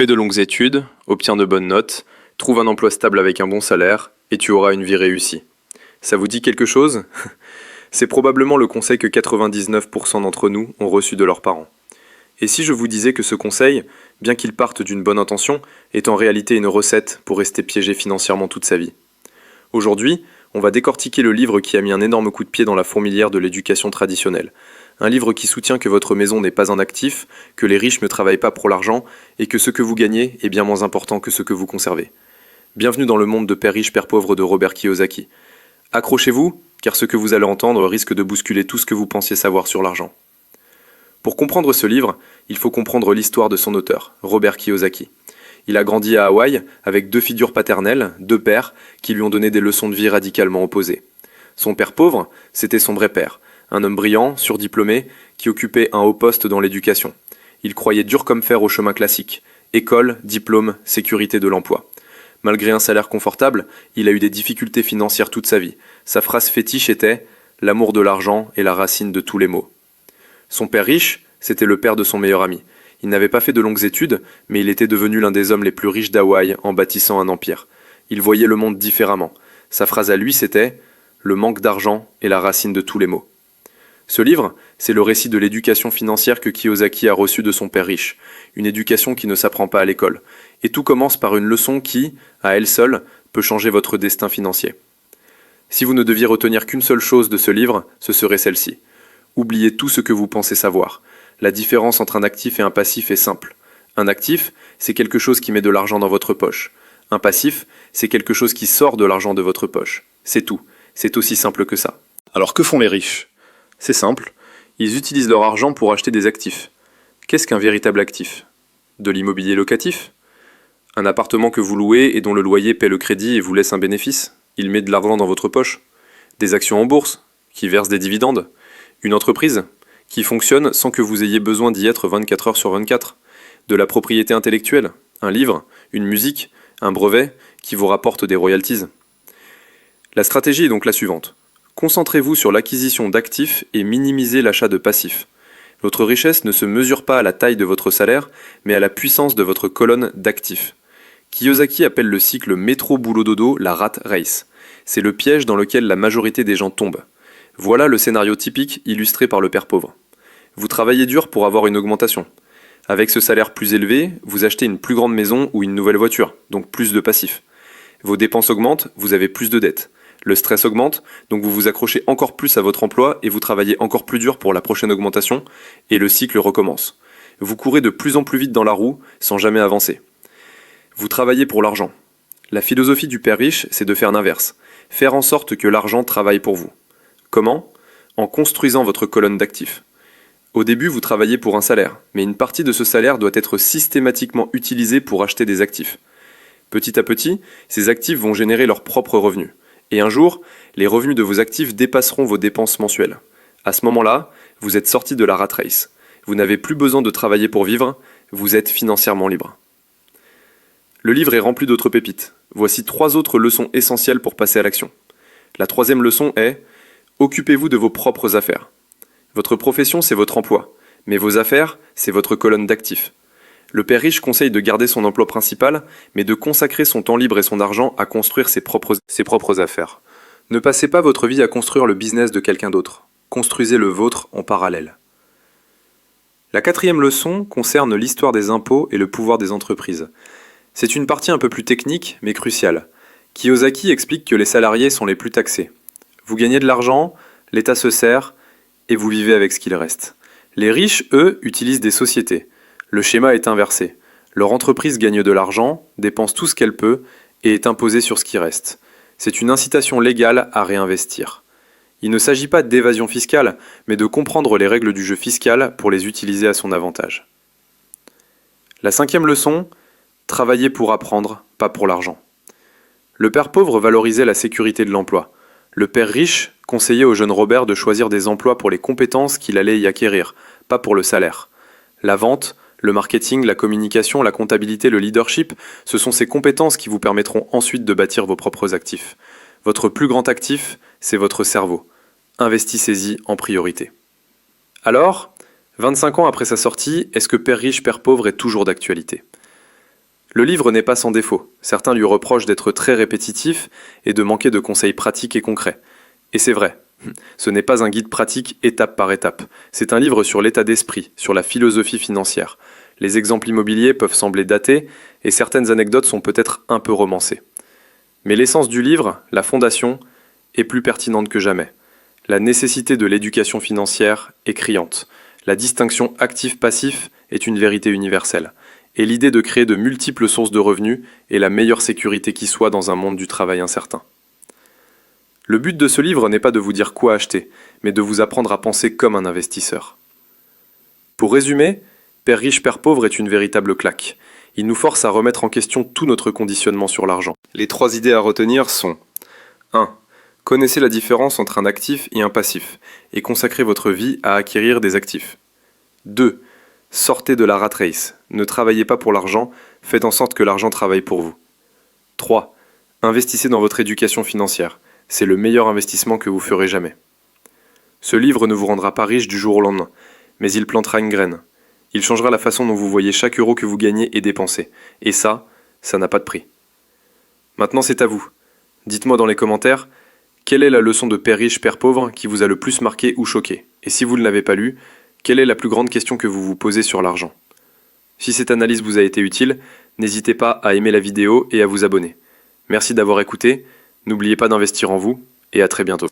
Fais de longues études, obtiens de bonnes notes, trouve un emploi stable avec un bon salaire, et tu auras une vie réussie. Ça vous dit quelque chose? C'est probablement le conseil que 99% d'entre nous ont reçu de leurs parents. Et si je vous disais que ce conseil, bien qu'il parte d'une bonne intention, est en réalité une recette pour rester piégé financièrement toute sa vie? Aujourd'hui, on va décortiquer le livre qui a mis un énorme coup de pied dans la fourmilière de l'éducation traditionnelle. Un livre qui soutient que votre maison n'est pas un actif, que les riches ne travaillent pas pour l'argent, et que ce que vous gagnez est bien moins important que ce que vous conservez. Bienvenue dans le monde de Père riche, Père pauvre de Robert Kiyosaki. Accrochez-vous, car ce que vous allez entendre risque de bousculer tout ce que vous pensiez savoir sur l'argent. Pour comprendre ce livre, il faut comprendre l'histoire de son auteur, Robert Kiyosaki. Il a grandi à Hawaï avec deux figures paternelles, deux pères, qui lui ont donné des leçons de vie radicalement opposées. Son père pauvre, c'était son vrai père, un homme brillant, surdiplômé, qui occupait un haut poste dans l'éducation. Il croyait dur comme fer au chemin classique, école, diplôme, sécurité de l'emploi. Malgré un salaire confortable, il a eu des difficultés financières toute sa vie. Sa phrase fétiche était « L'amour de l'argent est la racine de tous les maux ». Son père riche, c'était le père de son meilleur ami. Il n'avait pas fait de longues études, mais il était devenu l'un des hommes les plus riches d'Hawaï en bâtissant un empire. Il voyait le monde différemment. Sa phrase à lui, c'était « Le manque d'argent est la racine de tous les maux ». Ce livre, c'est le récit de l'éducation financière que Kiyosaki a reçue de son père riche, une éducation qui ne s'apprend pas à l'école. Et tout commence par une leçon qui, à elle seule, peut changer votre destin financier. Si vous ne deviez retenir qu'une seule chose de ce livre, ce serait celle-ci. Oubliez tout ce que vous pensez savoir. La différence entre un actif et un passif est simple. Un actif, c'est quelque chose qui met de l'argent dans votre poche. Un passif, c'est quelque chose qui sort de l'argent de votre poche. C'est tout. C'est aussi simple que ça. Alors que font les riches ? C'est simple, ils utilisent leur argent pour acheter des actifs. Qu'est-ce qu'un véritable actif? De l'immobilier locatif? Un appartement que vous louez et dont le loyer paie le crédit et vous laisse un bénéfice? Il met de l'argent dans votre poche? Des actions en bourse, qui versent des dividendes? Une entreprise, qui fonctionne sans que vous ayez besoin d'y être 24 heures sur 24? De la propriété intellectuelle? Un livre? Une musique? Un brevet? Qui vous rapporte des royalties? La stratégie est donc la suivante. Concentrez-vous sur l'acquisition d'actifs et minimisez l'achat de passifs. Votre richesse ne se mesure pas à la taille de votre salaire, mais à la puissance de votre colonne d'actifs. Kiyosaki appelle le cycle métro-boulot-dodo la rat race. C'est le piège dans lequel la majorité des gens tombent. Voilà le scénario typique illustré par le père pauvre. Vous travaillez dur pour avoir une augmentation. Avec ce salaire plus élevé, vous achetez une plus grande maison ou une nouvelle voiture, donc plus de passifs. Vos dépenses augmentent, vous avez plus de dettes. Le stress augmente, donc vous vous accrochez encore plus à votre emploi et vous travaillez encore plus dur pour la prochaine augmentation, et le cycle recommence. Vous courez de plus en plus vite dans la roue, sans jamais avancer. Vous travaillez pour l'argent. La philosophie du père riche, c'est de faire l'inverse. Faire en sorte que l'argent travaille pour vous. Comment? En construisant votre colonne d'actifs. Au début, vous travaillez pour un salaire, mais une partie de ce salaire doit être systématiquement utilisée pour acheter des actifs. Petit à petit, ces actifs vont générer leurs propres revenus. Et un jour, les revenus de vos actifs dépasseront vos dépenses mensuelles. À ce moment-là, vous êtes sorti de la rat race. Vous n'avez plus besoin de travailler pour vivre, vous êtes financièrement libre. Le livre est rempli d'autres pépites. Voici 3 autres leçons essentielles pour passer à l'action. La 3e leçon est « Occupez-vous de vos propres affaires ». Votre profession, c'est votre emploi, mais vos affaires, c'est votre colonne d'actifs. Le père riche conseille de garder son emploi principal, mais de consacrer son temps libre et son argent à construire ses propres affaires. Ne passez pas votre vie à construire le business de quelqu'un d'autre. Construisez le vôtre en parallèle. La 4e leçon concerne l'histoire des impôts et le pouvoir des entreprises. C'est une partie un peu plus technique, mais cruciale. Kiyosaki explique que les salariés sont les plus taxés. Vous gagnez de l'argent, l'État se sert, et vous vivez avec ce qu'il reste. Les riches, eux, utilisent des sociétés. Le schéma est inversé. Leur entreprise gagne de l'argent, dépense tout ce qu'elle peut et est imposée sur ce qui reste. C'est une incitation légale à réinvestir. Il ne s'agit pas d'évasion fiscale, mais de comprendre les règles du jeu fiscal pour les utiliser à son avantage. La 5e leçon, travailler pour apprendre, pas pour l'argent. Le père pauvre valorisait la sécurité de l'emploi. Le père riche conseillait au jeune Robert de choisir des emplois pour les compétences qu'il allait y acquérir, pas pour le salaire. La vente, le marketing, la communication, la comptabilité, le leadership, ce sont ces compétences qui vous permettront ensuite de bâtir vos propres actifs. Votre plus grand actif, c'est votre cerveau. Investissez-y en priorité. Alors, 25 ans après sa sortie, est-ce que Père riche, Père pauvre est toujours d'actualité? Le livre n'est pas sans défaut. Certains lui reprochent d'être très répétitif et de manquer de conseils pratiques et concrets. Et c'est vrai. Ce n'est pas un guide pratique étape par étape. C'est un livre sur l'état d'esprit, sur la philosophie financière. Les exemples immobiliers peuvent sembler datés et certaines anecdotes sont peut-être un peu romancées. Mais l'essence du livre, la fondation, est plus pertinente que jamais. La nécessité de l'éducation financière est criante. La distinction actif-passif est une vérité universelle. Et l'idée de créer de multiples sources de revenus est la meilleure sécurité qui soit dans un monde du travail incertain. Le but de ce livre n'est pas de vous dire quoi acheter, mais de vous apprendre à penser comme un investisseur. Pour résumer, Père riche, Père pauvre est une véritable claque. Il nous force à remettre en question tout notre conditionnement sur l'argent. Les 3 idées à retenir sont 1. Connaissez la différence entre un actif et un passif, et consacrez votre vie à acquérir des actifs. 2. Sortez de la rat race. Ne travaillez pas pour l'argent, faites en sorte que l'argent travaille pour vous. 3. Investissez dans votre éducation financière. C'est le meilleur investissement que vous ferez jamais. Ce livre ne vous rendra pas riche du jour au lendemain, mais il plantera une graine. Il changera la façon dont vous voyez chaque euro que vous gagnez et dépensez. Et ça n'a pas de prix. Maintenant, c'est à vous. Dites-moi dans les commentaires, quelle est la leçon de Père riche, Père pauvre qui vous a le plus marqué ou choqué? Et si vous ne l'avez pas lu, quelle est la plus grande question que vous vous posez sur l'argent? Si cette analyse vous a été utile, n'hésitez pas à aimer la vidéo et à vous abonner. Merci d'avoir écouté, n'oubliez pas d'investir en vous, et à très bientôt.